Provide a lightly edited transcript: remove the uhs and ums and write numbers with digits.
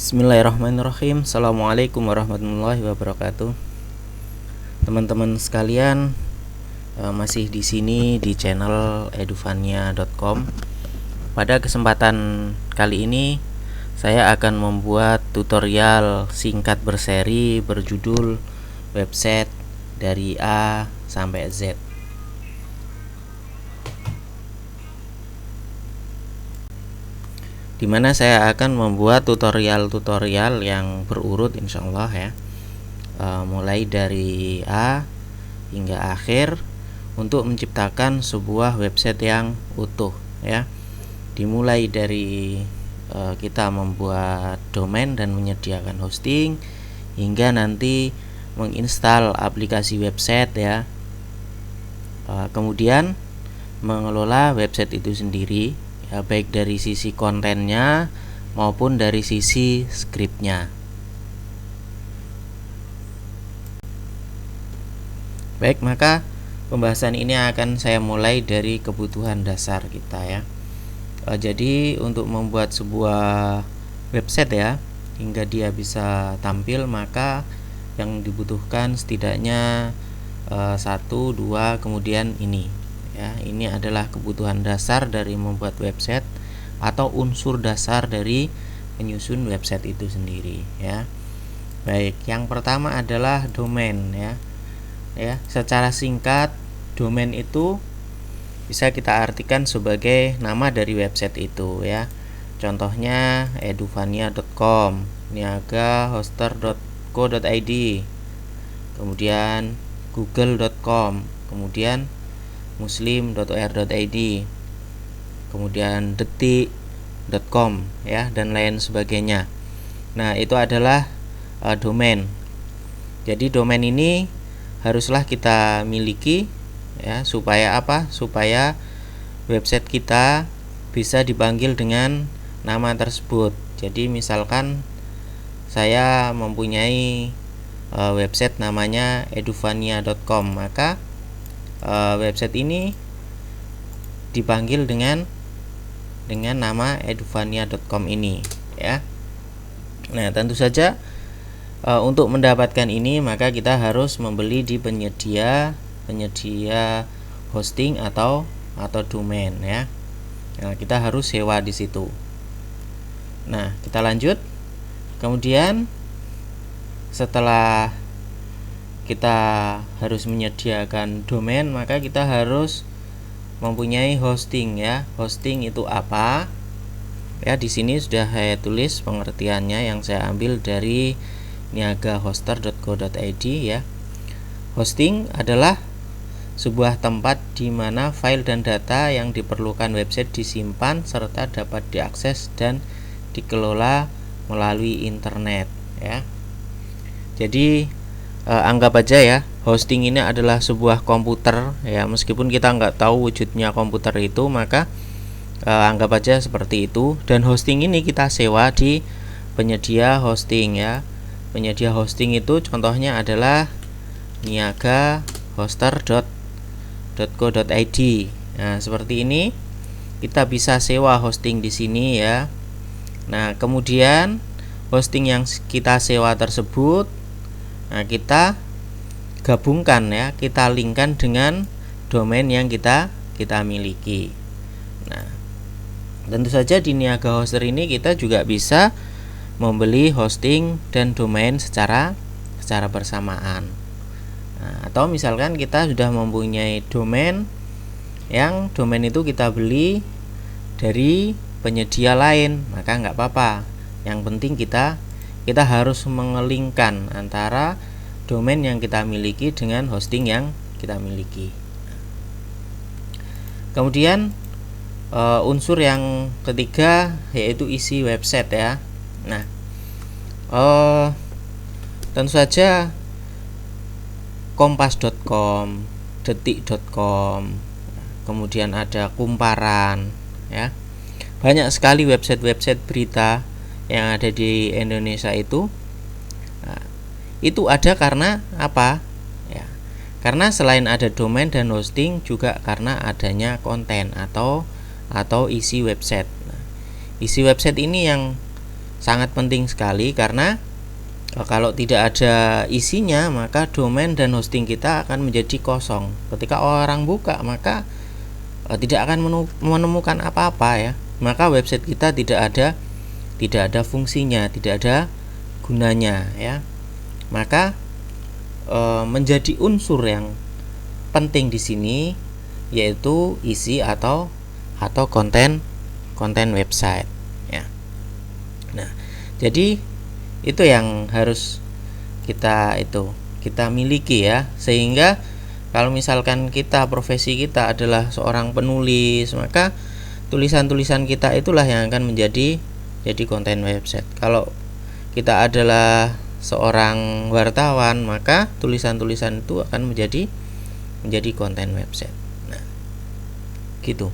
Bismillahirrahmanirrahim. Assalamualaikum warahmatullahi wabarakatuh. Teman-teman sekalian, masih di sini di channel eduvania.com. Pada kesempatan kali ini saya akan membuat tutorial singkat berseri berjudul website dari A sampai Z. Dimana saya akan membuat tutorial-tutorial yang berurut insyaallah ya, mulai dari A hingga akhir untuk menciptakan sebuah website yang utuh ya. Dimulai dari kita membuat domain dan menyediakan hosting hingga nanti menginstal aplikasi website ya, kemudian mengelola website itu sendiri ya, baik dari sisi kontennya maupun dari sisi skripnya. Baik, maka pembahasan ini akan saya mulai dari kebutuhan dasar kita ya. Jadi untuk membuat sebuah website ya, hingga dia bisa tampil, maka yang dibutuhkan setidaknya 1, 2, kemudian ini ya. Ini adalah kebutuhan dasar dari membuat website atau unsur dasar dari menyusun website itu sendiri ya. Baik, yang pertama adalah domain ya. Secara singkat, domain itu bisa kita artikan sebagai nama dari website itu ya. Contohnya eduvania.com, niagahoster.co.id, kemudian google.com, kemudian muslim.or.id, kemudian detik.com ya, dan lain sebagainya. Nah, itu adalah domain. Jadi domain ini haruslah kita miliki ya, supaya apa? Supaya website kita bisa dipanggil dengan nama tersebut. Jadi misalkan saya mempunyai website namanya eduvania.com, maka website ini dipanggil dengan nama eduvania.com ini ya. Nah, tentu saja untuk mendapatkan ini maka kita harus membeli di penyedia hosting atau domain ya. Nah, kita harus sewa di situ. Nah, kita lanjut. Kemudian setelah kita harus menyediakan domain, maka kita harus mempunyai hosting ya. Hosting itu apa? Ya, di sini sudah saya tulis pengertiannya yang saya ambil dari niagahoster.co.id ya. Hosting adalah sebuah tempat di mana file dan data yang diperlukan website disimpan serta dapat diakses dan dikelola melalui internet ya. Jadi anggap aja ya, hosting ini adalah sebuah komputer ya. Meskipun kita nggak tahu wujudnya komputer itu, maka anggap aja seperti itu. Dan hosting ini kita sewa di penyedia hosting ya. Penyedia hosting itu contohnya adalah niagahoster.co.id. Nah, seperti ini kita bisa sewa hosting di sini ya. Nah, kemudian hosting yang kita sewa tersebut, nah, kita gabungkan ya, kita linkkan dengan domain yang kita miliki. Nah, tentu saja di Niaga Hoster ini kita juga bisa membeli hosting dan domain secara bersamaan. Nah, atau misalkan kita sudah mempunyai domain, yang domain itu kita beli dari penyedia lain, maka nggak apa-apa. Yang penting kita harus mengelingkan antara domain yang kita miliki dengan hosting yang kita miliki. Kemudian unsur yang ketiga yaitu isi website ya. Nah, tentu saja kompas.com, detik.com, kemudian ada kumparan ya. Banyak sekali website berita yang ada di Indonesia itu. Nah, itu ada karena apa ya? Karena selain ada domain dan hosting, juga karena adanya konten atau isi website. Nah, isi website ini yang sangat penting sekali, karena kalau tidak ada isinya maka domain dan hosting kita akan menjadi kosong. Ketika orang buka maka tidak akan menemukan apa-apa ya. Maka website kita tidak ada fungsinya, tidak ada gunanya ya. Maka menjadi unsur yang penting di sini yaitu isi atau konten website ya. Nah, jadi itu yang harus kita miliki ya, sehingga kalau misalkan profesi kita adalah seorang penulis, maka tulisan-tulisan kita itulah yang akan menjadi konten website. Kalau kita adalah seorang wartawan, maka tulisan-tulisan itu akan menjadi konten website. Nah, gitu.